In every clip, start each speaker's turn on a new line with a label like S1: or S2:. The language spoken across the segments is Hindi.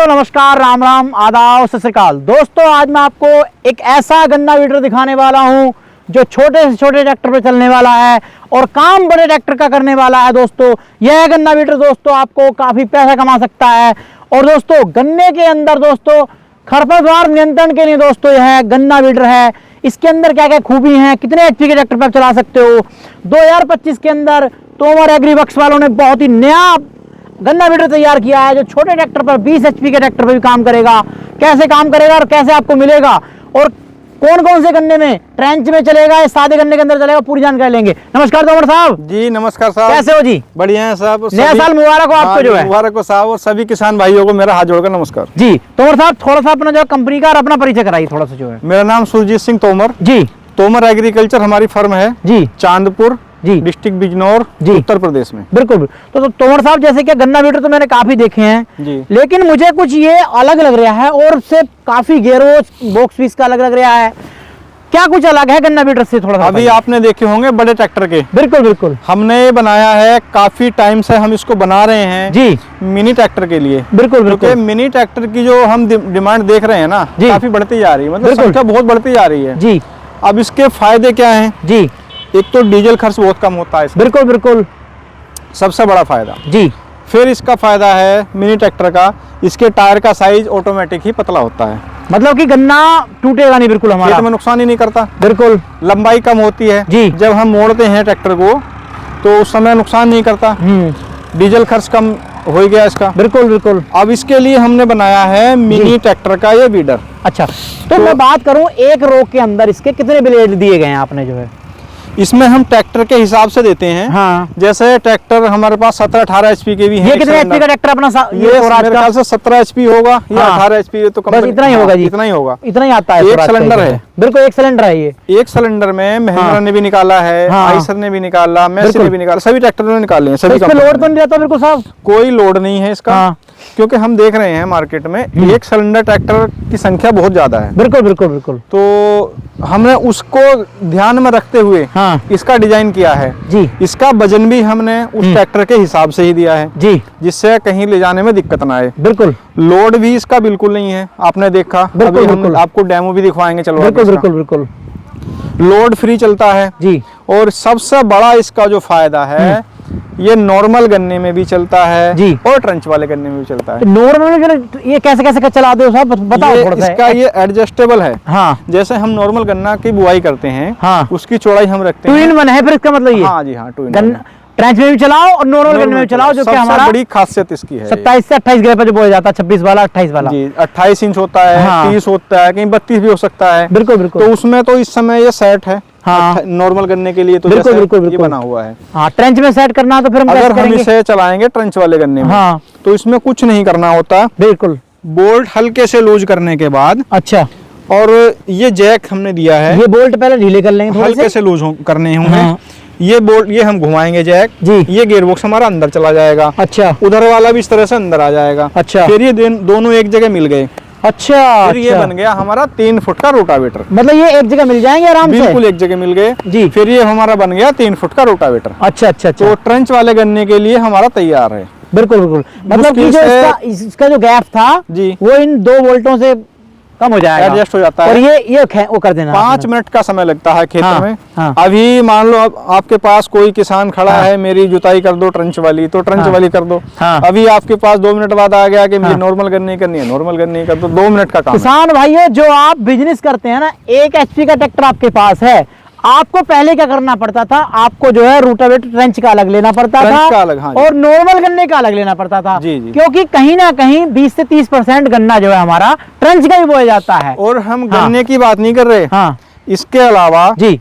S1: दोस्तों नमस्कार, राम राम, आदाब, सत श्री अकाल। दोस्तों आज मैं आपको एक ऐसा गन्ना वीडर दिखाने वाला हूं जो छोटे से छोटे ट्रैक्टर पे चलने वाला है और काम बड़े ट्रैक्टर का करने वाला है। दोस्तों यह गन्ना वीडर दोस्तों आपको काफी पैसा कमा सकता है। और दोस्तों गन्ने के अंदर दोस्तों खरपतवार नियंत्रण के लिए दोस्तों यह गन्ना वीडर है। इसके अंदर क्या क्या खूबी हैं, कितने एचपी के ट्रैक्टर पर आप चला सकते हो। 2025 के अंदर तोमर एग्रीवर्क्स वालों ने बहुत ही नया गन्ना वीडर तैयार किया है जो छोटे ट्रैक्टर पर 20 एचपी के ट्रैक्टर पर भी काम करेगा। कैसे काम करेगा और कैसे आपको मिलेगा और कौन कौन से गन्ने में, ट्रेंच में चलेगा या सादे गन्ने के अंदर चलेगा, पूरी जानकारी लेंगे। नमस्कार तोमर साहब।
S2: जी नमस्कार साहब,
S1: कैसे हो जी?
S2: बढ़िया है साहब।
S1: नया साल मुबारक हो आपको। जो है
S2: मुबारक हो साहब, और सभी किसान भाइयों को मेरा हाथ जोड़कर नमस्कार
S1: जी। तोमर साहब थोड़ा सा अपना जो कंपनी का और अपना परिचय कराइए थोड़ा सा। जो है
S2: मेरा नाम सुरजीत सिंह तोमर
S1: जी।
S2: तोमर एग्रीकल्चर हमारी फर्म है
S1: जी।
S2: चांदपुर
S1: जी,
S2: डिस्ट्रिक्ट बिजनौर जी, उत्तर प्रदेश में।
S1: बिल्कुल। तो तोमर साहब जैसे कि गन्ना वीडर तो मैंने काफी देखे हैं
S2: जी,
S1: लेकिन मुझे कुछ ये अलग लग रहा है और से काफी गेरोज बॉक्स पीस का अलग लग रहा है। क्या कुछ अलग है गन्ना वीडर से? थोड़ा सा
S2: अभी आपने देखे होंगे बड़े ट्रैक्टर के।
S1: बिल्कुल बिल्कुल।
S2: हमने बनाया है, काफी टाइम से हम इसको बना रहे हैं
S1: जी,
S2: मिनी ट्रैक्टर के लिए।
S1: बिल्कुल बिल्कुल।
S2: मिनी ट्रैक्टर की जो हम डिमांड देख रहे हैं ना, काफी बढ़ती जा रही है, मतलब संख्या बहुत बढ़ती जा रही है
S1: जी।
S2: अब इसके फायदे क्या हैं
S1: जी?
S2: एक तो डीजल खर्च बहुत कम होता है इसमें,
S1: बिल्कुल बिल्कुल,
S2: सबसे बड़ा फायदा
S1: जी।
S2: फिर इसका फायदा है मिनी ट्रैक्टर का, इसके टायर का साइज ऑटोमेटिक ही पतला होता है,
S1: मतलब कि गन्ना टूटेगा नहीं बिल्कुल, हमारा
S2: खेत में नुकसान ही नहीं करता।
S1: बिल्कुल।
S2: लंबाई कम होती है
S1: जी।
S2: जब हम मोड़ते हैं ट्रैक्टर को तो उस समय नुकसान नहीं करता। डीजल खर्च कम हो गया इसका।
S1: बिल्कुल बिल्कुल।
S2: अब इसके लिए हमने बनाया है मिनी ट्रैक्टर का ये वीडर।
S1: अच्छा, तो मैं बात करूं एक रो के अंदर इसके कितने ब्लेड दिए गए हैं आपने? जो है
S2: इसमें हम ट्रैक्टर के हिसाब से देते हैं।
S1: हाँ।
S2: जैसे ट्रैक्टर हमारे पास 17-18 एचपी के भी हैं।
S1: ये कितने एचपी का ट्रैक्टर अपना?
S2: ये मेरे ख्याल से 17 एचपी होगा या 18 एचपी, तो
S1: बस इतना ही होगा जी।
S2: इतना ही होगा,
S1: इतना ही आता है।
S2: एक सिलेंडर है।
S1: बिल्कुल एक सिलेंडर है ये।
S2: एक सिलेंडर में महिंद्रा ने भी निकाला है, आइसर ने भी निकाला, मैसी ने भी निकाला, सभी ट्रैक्टरों ने निकाले हैं। सभी
S1: इसमें लोड तो नहीं रहता बिल्कुल साहब?
S2: कोई लोड नहीं है इसका, क्योंकि हम देख रहे हैं मार्केट में एक सिलेंडर ट्रैक्टर की संख्या बहुत ज्यादा है।
S1: बिल्कुल बिल्कुल बिल्कुल।
S2: तो हमने उसको ध्यान में रखते हुए इसका डिजाइन किया है जी। इसका वजन भी हमने उस ट्रैक्टर के हिसाब से ही दिया है जी, जिससे कहीं ले जाने में दिक्कत ना आए। बिल्कुल। लोड भी इसका बिल्कुल नहीं है, आपने देखा। अभी हम आपको डेमो भी दिखवाएंगे, चलो। बिल्कुल
S1: बिल्कुल बिल्कुल।
S2: लोड फ्री चलता है जी। और सबसे बड़ा इसका जो फायदा है, ये नॉर्मल गन्ने में भी चलता है जी, और ट्रंच वाले गन्ने में भी चलता है।
S1: नॉर्मल में ये कैसे कैसे चला दो साहब, बताओ थोड़ा सा।
S2: इसका ये एडजस्टेबल है। हाँ। जैसे हम नॉर्मल गन्ना की बुआई करते हैं, हाँ, उसकी चौड़ाई हम रखते हैं।
S1: 2 in 1 है फिर इसका मतलब ये?
S2: हाँ जी हाँ, 2 in 1।
S1: ट्रेंच में भी चलाओ और नॉर्मल गन्ने में भी चलाओ, जो कि हमारा
S2: बड़ी खासियत इसकी है।
S1: 27 से 28 गिरे पर जो बोया जाता है, 26 वाला 28 वाला
S2: जी। 28 इंच होता है, 30 होता है, कहीं 32 भी हो सकता है। बिल्कुल बिल्कुल। तो उसमें तो इस समय ये सेट है। हाँ। नॉर्मल गन्ने के लिए तो बिल्कुल बिल्कुल ये बना हुआ है।
S1: हाँ, ट्रेंच में सेट करना तो फिर
S2: अगर हम इसे चलाएंगे ट्रेंच वाले गन्ने में, हाँ, तो इसमें कुछ नहीं करना होता। बिल्कुल। बोल्ट हल्के से लूज करने के बाद, अच्छा, और ये जैक हमने दिया है,
S1: ये बोल्ट पहले ढीले कर लेंगे,
S2: हल्के से लूज करने होंगे। हाँ। ये बोल्ट ये हम घुमाएंगे जैक जी, ये गियर बॉक्स हमारा अंदर चला जाएगा। अच्छा। उधर वाला भी इस तरह से अंदर आ जाएगा। अच्छा। फिर ये दोनों एक जगह मिल गए। अच्छा। फिर ये बन गया हमारा 3 फुट का रोटावेटर। मतलब ये एक जगह मिल जाएंगे आराम से? बिल्कुल एक जगह मिल गए जी। फिर ये हमारा बन गया 3 फुट का रोटावेटर। अच्छा अच्छा। तो ट्रंच वाले गन्ने के लिए हमारा तैयार है। बिल्कुल बिल्कुल। मतलब कि जो इसका जो गैप था जी, वो इन 2 वोल्टों से कम हो जाएगा, एडजस्ट हो जाता है। और ये वो कर देना। 5 मिनट का समय लगता है खेत में। हाँ। अभी मान लो आपके पास कोई किसान खड़ा है, मेरी जुताई कर दो ट्रंच वाली, तो ट्रंच वाली कर दो। हाँ। अभी आपके पास 2 मिनट बाद आ गया कि मुझे नॉर्मल गन्ने करनी है, नॉर्मल गन्ने कर दो, 2 मिनट का काम। किसान भाइयों, जो आप बिजनेस करते हैं ना, 1 एचपी का ट्रैक्टर आपके पास है, आपको पहले क्या करना पड़ता था? आपको जो है रूटावेटर ट्रेंच का अलग लेना पड़ता था, अलग, हाँ, और नॉर्मल गन्ने का अलग लेना पड़ता था जी, क्योंकि कहीं ना कहीं 20 से 30% गन्ना जो है हमारा ट्रेंच का ही बोया जाता है। और हम गन्ने की बात नहीं कर रहे। हाँ। इसके अलावा जी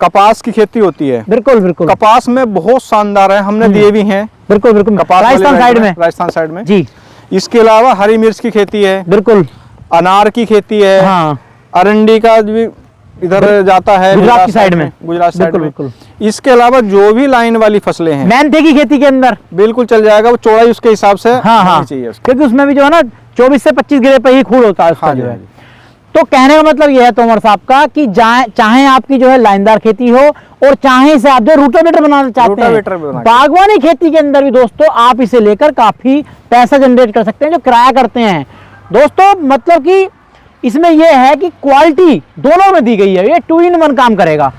S2: कपास की खेती होती है। बिल्कुल बिल्कुल। कपास में बहुत शानदार है, हमने दिए भी हैं। बिल्कुल बिल्कुल। कपास राजस्थान साइड में जी। इसके अलावा हरी मिर्च की खेती है। बिल्कुल। अनार की खेती है। हाँ। अरंडी का भी इधर जाता है, गुजरात की साइड में, गुजरात साइड में। बिल्कुल। इसके अलावा जो भी लाइन वाली फसलें हैं, मेहनती की खेती के अंदर बिल्कुल चल जाएगा। वो चौड़ाई उसके हिसाब से हाँ चाहिए, क्योंकि उसमें भी जो है ना 24 से 25 गिरे पे ही खूड़ होता है उसका जो है।
S1: तो कहने का मतलब यह है तोमर साहब का कि चाहे आपकी जो है लाइनदार खेती हो और चाहे इसे आप जो रोटावेटर बनाना चाहते हैं, बागवानी खेती के अंदर भी दोस्तों आप इसे लेकर काफी पैसा जनरेट कर सकते हैं जो किराया करते हैं। दोस्तों मतलब कि इसमें यह है कि क्वालिटी दोनों में दी गई है, ये 2 in 1 काम करेगा।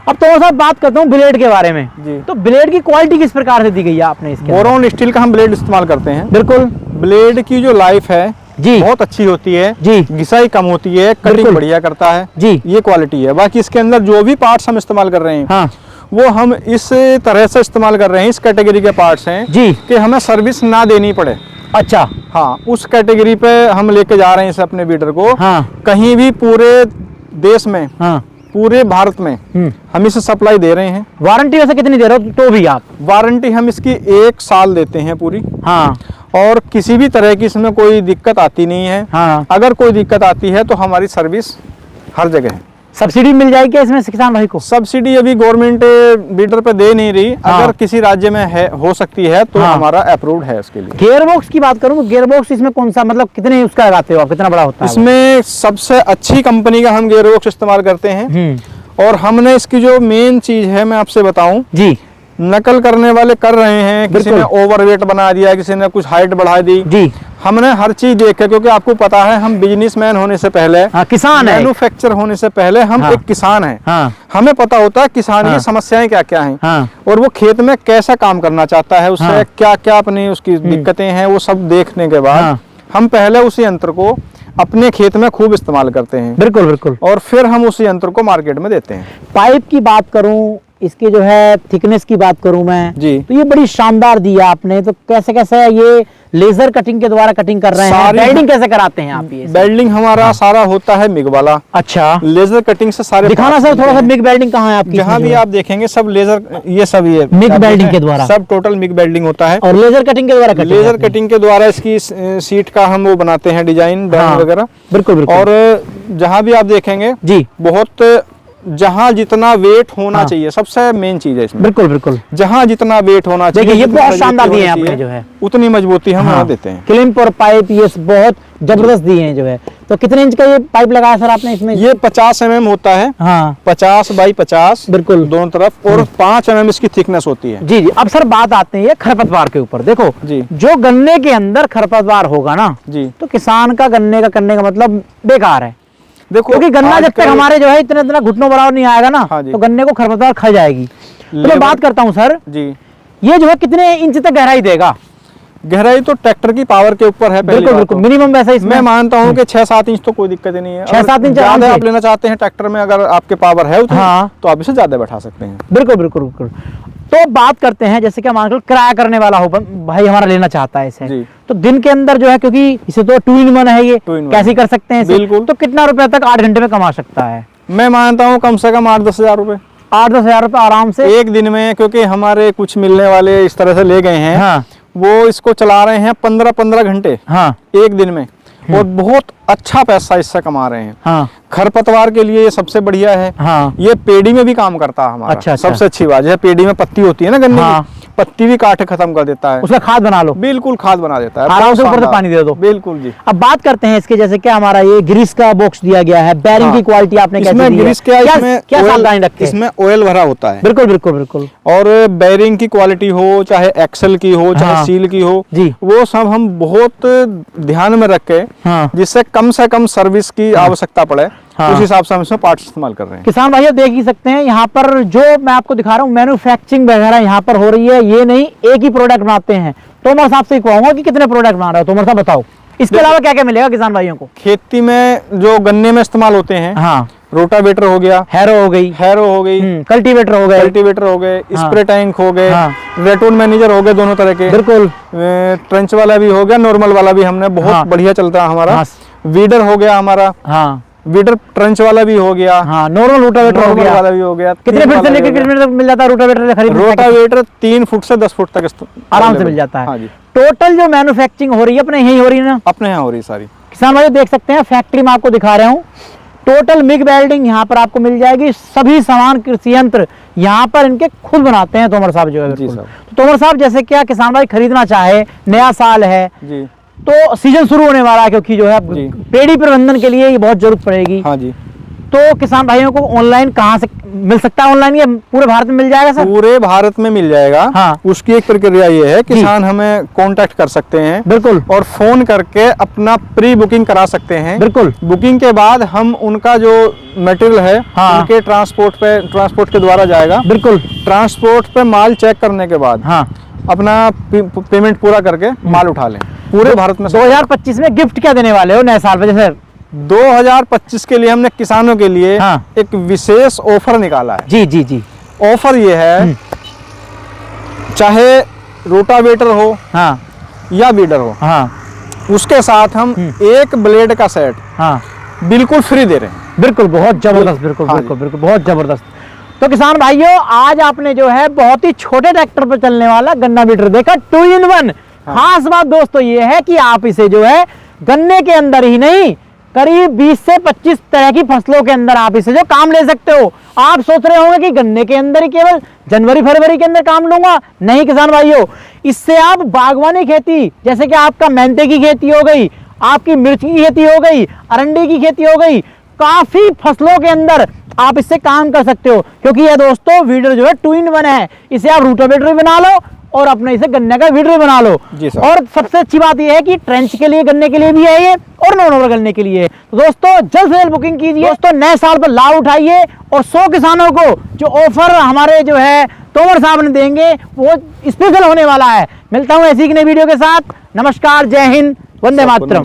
S1: अब तो साहब बात करता हूँ ब्लेड के बारे में जी। तो ब्लेड की क्वालिटी किस प्रकार से दी गई है आपने इसके?
S2: बोरॉन स्टील का हम ब्लेड इस्तेमाल करते हैं।
S1: बिल्कुल।
S2: ब्लेड की जो लाइफ है
S1: जी
S2: बहुत अच्छी होती है
S1: जी,
S2: घिसाई कम होती है, कटिंग बढ़िया करता है जी, ये क्वालिटी है। बाकी इसके अंदर जो भी पार्ट्स हम इस्तेमाल कर रहे हैं हाँ, वो हम इस तरह से इस्तेमाल कर रहे हैं, इस कैटेगरी के पार्ट्स हैं जी कि हमें सर्विस ना देनी पड़े। अच्छा हाँ, उस कैटेगरी पे हम लेके जा रहे हैं इस अपने बीडर को हाँ, कहीं भी पूरे देश में हाँ, पूरे भारत में हम इसे सप्लाई दे रहे हैं।
S1: वारंटी वैसे कितनी दे रहे हो तो भी आप?
S2: वारंटी हम इसकी 1 साल देते हैं पूरी हाँ, और किसी भी तरह की इसमें कोई दिक्कत आती नहीं है हाँ। अगर कोई दिक्कत आती है तो हमारी सर्विस हर जगह है।
S1: सब्सिडी मिल जाएगी क्या इसमें किसान भाई को?
S2: सब्सिडी अभी गवर्नमेंट बीडर पे दे नहीं रही हाँ। अगर किसी राज्य में है हो सकती है तो हाँ। हमारा अप्रूव्ड है उसके लिए।
S1: गियर बॉक्स की बात करूं तो गियर बॉक्स इसमें कौन सा मतलब कितने उसका लगाते हो आप, कितना बड़ा होता है?
S2: इसमें सबसे अच्छी कंपनी का हम गियर बॉक्स इस्तेमाल करते हैं और हमने इसकी जो मेन चीज है मैं आपसे बताऊं जी, नकल करने वाले कर रहे हैं, किसी ने ओवरवेट बना दिया, किसी ने कुछ हाइट बढ़ा दी जी, हमने हर चीज देखा क्योंकि आपको पता है हम बिजनेसमैन होने से पहले हाँ, किसान है, मैन्युफैक्चर होने से पहले हम हाँ, एक किसान हैं हाँ, हमें पता होता है किसान हाँ, की समस्याएं क्या क्या हैं हाँ, और वो खेत में कैसा काम करना चाहता है, उससे हाँ, क्या क्या अपनी उसकी दिक्कतें हैं, वो सब देखने के बाद हाँ, हम पहले उसी यंत्र को अपने खेत में खूब इस्तेमाल करते हैं। बिल्कुल बिल्कुल। और फिर हम उसी यंत्र को मार्केट में देते हैं।
S1: पाइप की बात करूं, इसकी जो है थिकनेस की बात करूं मैं जी, तो ये बड़ी शानदार दिया आपने। तो कैसे कैसे ये लेजर कटिंग के द्वारा कटिंग कर रहे हैं, वेल्डिंग कैसे कराते हैं आप? ये
S2: वेल्डिंग हमारा हाँ, सारा होता है मिग वाला। अच्छा, लेजर कटिंग से सारे
S1: दिखाना सर थोड़ा सा मिग वेल्डिंग कहाँ है आपकी?
S2: जहाँ भी आप देखेंगे सब लेजर, ये सब ये
S1: मिग वेल्डिंग के द्वारा
S2: सब टोटल मिग वेल्डिंग होता है।
S1: और लेजर कटिंग के द्वारा
S2: लेजर कटिंग के द्वारा इसकी सीट का हम वो बनाते हैं डिजाइन वगैरह। बिल्कुल। और जहाँ भी आप देखेंगे जी, बहुत जहाँ जितना वेट होना हाँ, चाहिए सबसे मेन चीज है इसमें। बिल्कुल बिल्कुल, जहाँ जितना वेट होना चाहिए,
S1: ये बहुत शानदार दिए हैं आपने जो है,
S2: उतनी मजबूती हम हाँ, देते हैं।
S1: क्लिप और पाइप ये बहुत जबरदस्त दिए हैं जो है। तो कितने इंच का ये पाइप लगाया सर आपने इसमें?
S2: ये 50 mm होता है हाँ, 50 बाई 50 बिल्कुल दोनों तरफ, और 5 mm इसकी थिकनेस होती है जी जी।
S1: अब सर बात आते हैं ये खरपतवार के ऊपर। देखो जी, जो गन्ने के अंदर खरपतवार होगा ना जी, तो किसान का गन्ने का करने का मतलब बेकार है। देखो क्योंकि गन्ना जब तक हमारे जो है इतना घुटनों बराबर नहीं आएगा ना हाँ, तो गन्ने को खरपतवार खा जाएगी। तो मैं बात करता हूँ सर जी, ये जो है कितने इंच तक गहराई देगा?
S2: गहराई तो ट्रैक्टर की पावर के ऊपर है।
S1: बिल्कुल बिल्कुल, मिनिमम वैसा इसमें मैं
S2: मानता हूँ कि 6-7 इंच तो कोई दिक्कत ही नहीं है।
S1: 6-7 इंच
S2: ज्यादा आप लेना चाहते हैं ट्रैक्टर में, अगर आपके पावर है हाँ, तो आप इसे ज्यादा बैठा सकते हैं।
S1: बिल्कुल बिल्कुल बिल्कुल। तो बात करते हैं जैसे कि मान लो किराया करने वाला हो भाई हमारा लेना चाहता है इसे, तो दिन के अंदर जो है, क्योंकि इसे तो 2 in 1 है, ये कैसे कर सकते हैं बिल्कुल, तो कितना रुपए तक 8 घंटे में कमा सकता है?
S2: मैं मानता हूँ कम से कम 8-10 हजार रुपए।
S1: 8-10 हजार रुपए आराम से
S2: एक दिन में, क्योंकि हमारे कुछ मिलने वाले इस तरह से ले गए हैं हाँ, वो इसको चला रहे हैं 15-15 घंटे हाँ, एक दिन में, और बहुत अच्छा पैसा इससे कमा रहे हैं हाँ। खरपतवार के लिए ये सबसे बढ़िया है हाँ, ये पेड़ी में भी काम करता है हमारा। अच्छा, सबसे अच्छी बात है, पेड़ी में पत्ती होती है ना गन्ने हाँ, की, पत्ती भी काट खत्म कर देता है,
S1: उसका खाद बना लो।
S2: बिल्कुल खाद बना देता है,
S1: आराम से ऊपर से पानी दे दो।
S2: बिल्कुल जी।
S1: अब बात करते हैं इसके, जैसे क्या हमारा ये ग्रीस का बॉक्स दिया गया है, बैरिंग हाँ, की क्वालिटी आपने कैसे दी है?
S2: ग्रीस क्या सावधानी रखते हैं? इसमें ऑयल भरा होता है।
S1: बिल्कुल बिल्कुल बिल्कुल।
S2: और बैरिंग की क्वालिटी हो, चाहे एक्सल की हो, चाहे सील की हो जी, वो सब हम बहुत ध्यान में रख के जिससे कम से कम सर्विस की आवश्यकता पड़े उस हिसाब से हम इसमें पार्ट्स इस्तेमाल कर रहे हैं। किसान
S1: भाई देख ही सकते हैं यहाँ पर जो मैं आपको दिखा रहा हूँ मैन्युफैक्चरिंग वगैरह यहाँ पर हो रही है, ये नहीं एक ही प्रोडक्ट बनाते हैं। तोमर साहब से कहूंगा कि कितने प्रोडक्ट बना रहे हो, तोमर साहब बताओ। इसके अलावा क्या क्या मिलेगा किसान भाइयों को?
S2: खेती में जो गन्ने में इस्तेमाल होते हैं हाँ, रोटावेटर हो गया,
S1: हैरो हो गई, कल्टीवेटर हो गए,
S2: स्प्रे टैंक हो गए, रेटून मैनेजर हो गए, दोनों तरह के। बिल्कुल। ट्रेंच वाला भी हो गया, नॉर्मल वाला भी हमने बहुत बढ़िया चलता है हमारा। वीडर हो गया हमारा हाँ, वीडर ट्रेंच वाला भी हो गया हाँ, नॉर्मल रोटावेटर वाला भी हो गया।
S1: कितने फीट से लेकर कितने फीट तक मिल जाता है रोटावेटर खरीद?
S2: रोटावेटर 3 फुट से 10 फुट तक
S1: आराम से मिल जाता है हाँ जी। टोटल जो मैन्युफैक्चरिंग हो रही है अपने यही हो रही है ना?
S2: अपने यहाँ हो रही है सारी।
S1: किसान भाई देख सकते हैं फैक्ट्री में आपको दिखा रहा हूँ, टोटल मिग वेल्डिंग यहाँ पर आपको मिल जाएगी। सभी सामान कृषि यंत्र यहाँ पर इनके खुद बनाते हैं तोमर साहब जो है। तो तोमर साहब जैसे क्या किसान भाई खरीदना चाहे, नया साल है जी, तो सीजन शुरू होने वाला है, क्योंकि जो है
S2: जी।
S1: पेड़ी प्रबंधन के लिए ये बहुत जरूरत पड़ेगी।
S2: हाँ जी।
S1: तो किसान भाइयों को ऑनलाइन कहाँ से मिल सकता है? ऑनलाइन ये पूरे भारत में मिल जाएगा सर?
S2: पूरे भारत में मिल जाएगा।
S1: हाँ।
S2: उसकी एक प्रक्रिया ये है, किसान हमें कांटेक्ट कर सकते हैं
S1: बिल्कुल,
S2: और फोन करके अपना प्री बुकिंग करा सकते हैं।
S1: बिल्कुल।
S2: बुकिंग के बाद हम उनका जो मटेरियल है,
S1: हाँ।
S2: उनके ट्रांसपोर्ट के द्वारा जाएगा।
S1: बिल्कुल।
S2: ट्रांसपोर्ट पे माल चेक करने के बाद
S1: हाँ,
S2: अपना पेमेंट पूरा करके माल उठा लें। पूरे भारत में
S1: 2025 में गिफ्ट क्या देने वाले हो नए साल पे? जैसे
S2: 2025 के लिए हमने किसानों के लिए
S1: हाँ।
S2: एक विशेष ऑफर निकाला है।
S1: जी जी जी।
S2: ऑफर ये है, चाहे रोटावेटर हो
S1: हाँ
S2: या बीडर हो,
S1: हाँ
S2: उसके साथ हम एक ब्लेड का सेट
S1: हाँ
S2: बिल्कुल फ्री दे रहे हैं।
S1: बिल्कुल, बहुत जबरदस्त। बिल्कुल
S2: हाँ
S1: बिल्कुल बिल्कुल, बहुत जबरदस्त। तो किसान भाइयों, आज आपने जो है बहुत ही छोटे ट्रैक्टर पर चलने वाला गन्ना बीटर देखा, 2 in 1। खास बात दोस्तों ये है कि आप इसे जो है गन्ने के अंदर ही नहीं, करीब 20 से 25 तरह की फसलों के अंदर आप इसे जो काम ले सकते हो। आप सोच रहे होंगे कि गन्ने के अंदर ही केवल जनवरी फरवरी के अंदर काम लूंगा, नहीं किसान भाइयों, इससे आप बागवानी खेती, जैसे कि आपका मेंथे की खेती हो गई, आपकी मिर्च की खेती हो गई, अरंडी की खेती हो गई, काफी फसलों के अंदर आप इससे काम कर सकते हो। क्योंकि यह दोस्तों वीडर जो है 2 in 1 है। इसे आप रूटावेटर भी बना लो और अपने इसे गन्ने का वीडर भी बना लो।
S2: जी सर।
S1: और सबसे अच्छी बात यह है कि ट्रेंच के लिए गन्ने के लिए भी है ये, और नॉन ओवर गन्ने के लिए है। तो दोस्तों जल्द से जल्द बुकिंग कीजिए दोस्तों, नए साल पर लाभ उठाइए और 100 किसानों को जो ऑफर हमारे जो है तोमर साहब ने देंगे वो स्पेशल होने वाला है। मिलता हूं ऐसी की नई वीडियो के साथ। नमस्कार, जय हिंद, वंदे मातरम।